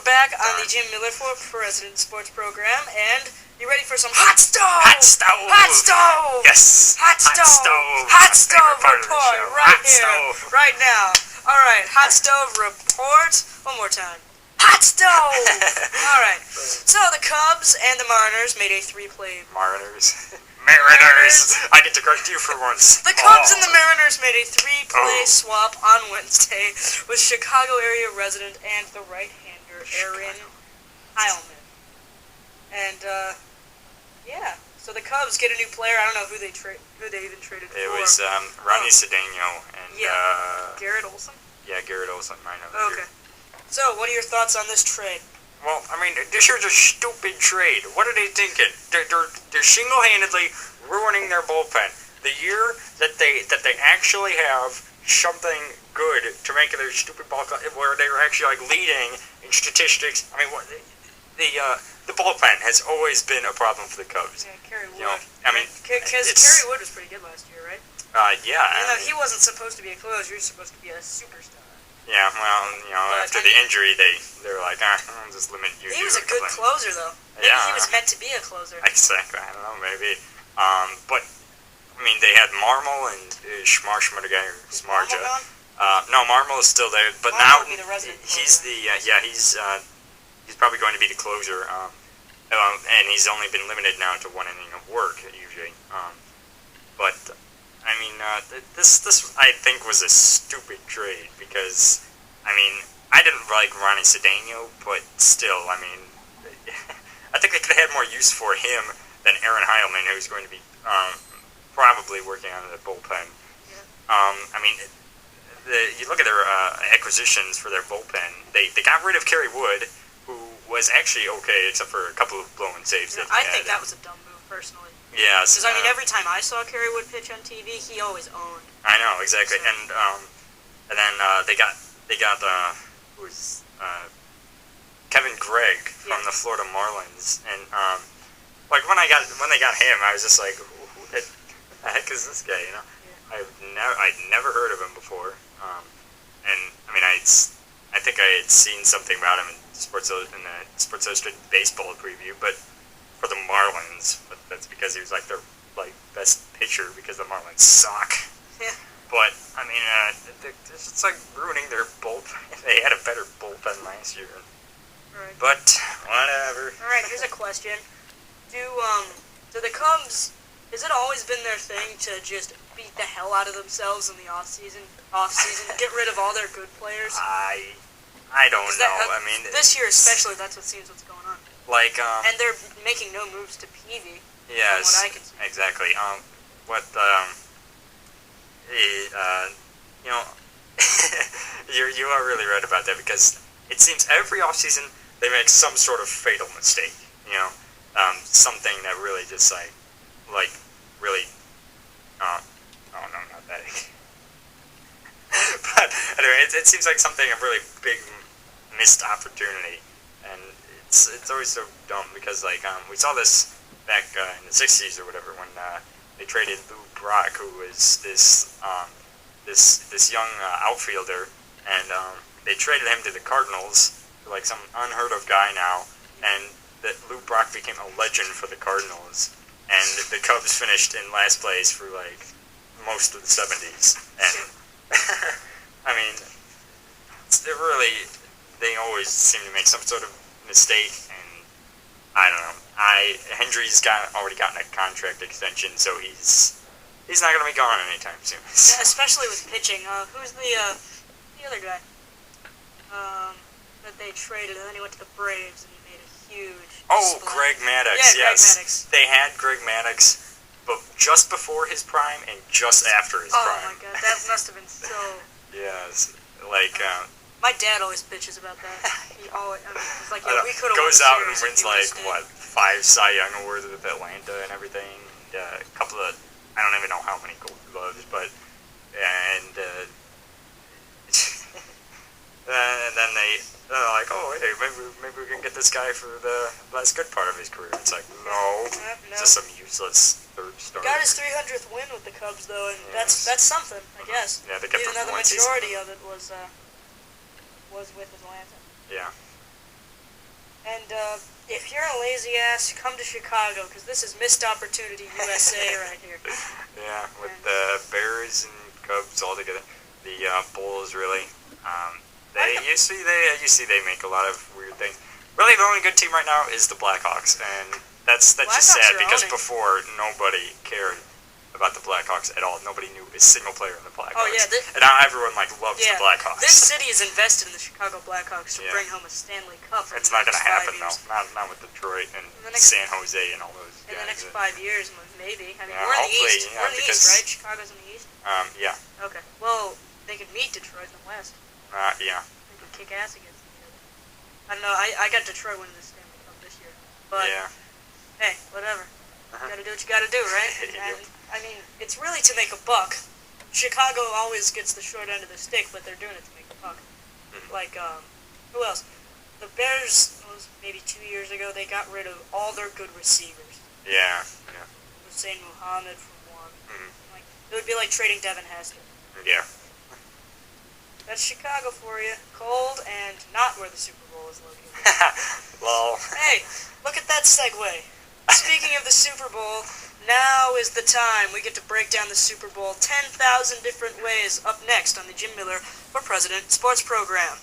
we're back on the Jim Miller for President Sports program, and you ready for some hot stove? Hot stove! Hot stove! Yes! Hot stove! Hot stove report right here, right now. All right, hot stove report. One more time. Hot stove! All right. So the Cubs and the Mariners made a three-play... Mariners. I get to correct you for once. The Cubs and the Mariners made a three-play swap on Wednesday with Chicago area resident and the right-hander Aaron Heilman. And yeah, so the Cubs get a new player. I don't know who they even traded for. It was Ronnie Cedeno and Garrett Olson. Yeah, Garrett Olson. I know. Okay. So, what are your thoughts on this trade? Well, I mean, this here's a stupid trade. What are they thinking? They're single-handedly ruining their bullpen. The year that they actually have something good to make their stupid ball club, where they were actually like leading in statistics. I mean, the bullpen has always been a problem for the Cubs. Yeah, Kerry Wood. You know, I mean, because Kerry Wood was pretty good last year, right? Yeah. Even though he wasn't supposed to be a closer, he was supposed to be a superstar. Yeah, well, you know, but after the injury, they were like, I'll just limit you. He was a good closer, though. Maybe he was meant to be a closer. Exactly. I don't know, maybe. But I mean, they had Marmol and Smarja. No, Marmol is still there, but now he's he's probably going to be the closer. And he's only been limited now to one inning of work usually. But I mean, this I think was a stupid trade because, I mean, I didn't like Ronnie Cedeno, but still, I mean, I think they could have had more use for him than Aaron Heilman, who's going to be probably working on the bullpen. Yeah. I mean, you look at their acquisitions for their bullpen. They got rid of Kerry Wood, who was actually okay, except for a couple of blown saves. Yeah, I think that was a dumb move, personally. Yes. Because, I mean, every time I saw Kerry Wood pitch on TV, he always owned. I know, exactly. So. And then they got Kevin Gregg from the Florida Marlins. And, like, when they got him, I was just like, who the heck is this guy, you know? Yeah. I'd never heard of him before. And, I mean, I think I had seen something about him in the Sports Illustrated baseball preview, but for the Marlins, but that's because he was like their best pitcher because the Marlins suck. Yeah. But I mean, it's like ruining their bullpen. They had a better bullpen last year. Right. But whatever. All right, here's a question: Do the Cubs? Has it always been their thing to just beat the hell out of themselves in the off season, get rid of all their good players? I don't know. I mean, this year especially, that's what seems what's going on. Like, and they're making no moves to Peavy. Yes, from what I can see. Exactly. You know, you are really right about that because it seems every offseason they make some sort of fatal mistake. You know, something that really just really. Oh no, not that. But anyway, it seems like a really big missed opportunity, and it's always so dumb because we saw this back in the 60s or whatever when they traded Lou Brock, who was this young outfielder, and they traded him to the Cardinals, like some unheard of guy now, and that Lou Brock became a legend for the Cardinals, and the Cubs finished in last place for like most of the 70s, and I mean, they always seem to make some sort of mistake, and I don't know. Hendry's already gotten a contract extension, so he's not going to be gone anytime soon. Yeah, especially with pitching. Who's the other guy that they traded, and then he went to the Braves, and he made a huge splash. Greg Maddux. Yeah, yes. Greg Maddux. They had Greg Maddux, but just before his prime and just after his prime. Oh my god, that must have been so... Yes, my dad always bitches about that. He always, it's like, we could have goes out and wins 5 Cy Young awards with Atlanta and everything. A couple of, I don't even know how many Gold Gloves, but and then they're like, oh hey, maybe we can get this guy for the last good part of his career. It's like no. Just some useless third starter. Got his 300th win with the Cubs though, and that's something, I guess. Yeah, they kept even though the one majority season. of it was with Atlanta. Yeah. if you're a lazy ass, come to Chicago, because this is missed opportunity USA right here. Yeah, with the Bears and Cubs all together. The Bulls really. You see they make a lot of weird things. Really, the only good team right now is the Blackhawks, and that's just sad because before nobody cared about the Blackhawks at all. Nobody knew a single player in the Blackhawks. Oh yeah, and now everyone loves the Blackhawks. This city is invested in the Chicago Blackhawks to bring home a Stanley Cup. It's not going to happen though. Not with Detroit and San Jose and all those. In the next 5 years, maybe. I mean, yeah, we're in the East. Yeah, we're in the East, right? Chicago's in the East. Yeah. Okay. Well, they could meet Detroit in the West. Yeah. They could kick ass against each other. I don't know. I got Detroit winning the Stanley Cup this year, but hey, whatever. You gotta do what you gotta do, right? And I mean, it's really to make a buck. Chicago always gets the short end of the stick, but they're doing it to make a buck. Like, who else? The Bears, maybe 2 years ago, they got rid of all their good receivers. Yeah. Hussein Muhammad for one. Like, it would be like trading Devin Hester. Yeah. That's Chicago for you. Cold and not where the Super Bowl is located. Lol. Hey, look at that segue. Speaking of the Super Bowl, now is the time we get to break down the Super Bowl 10,000 different ways up next on the Jim Miller for President Sports Program.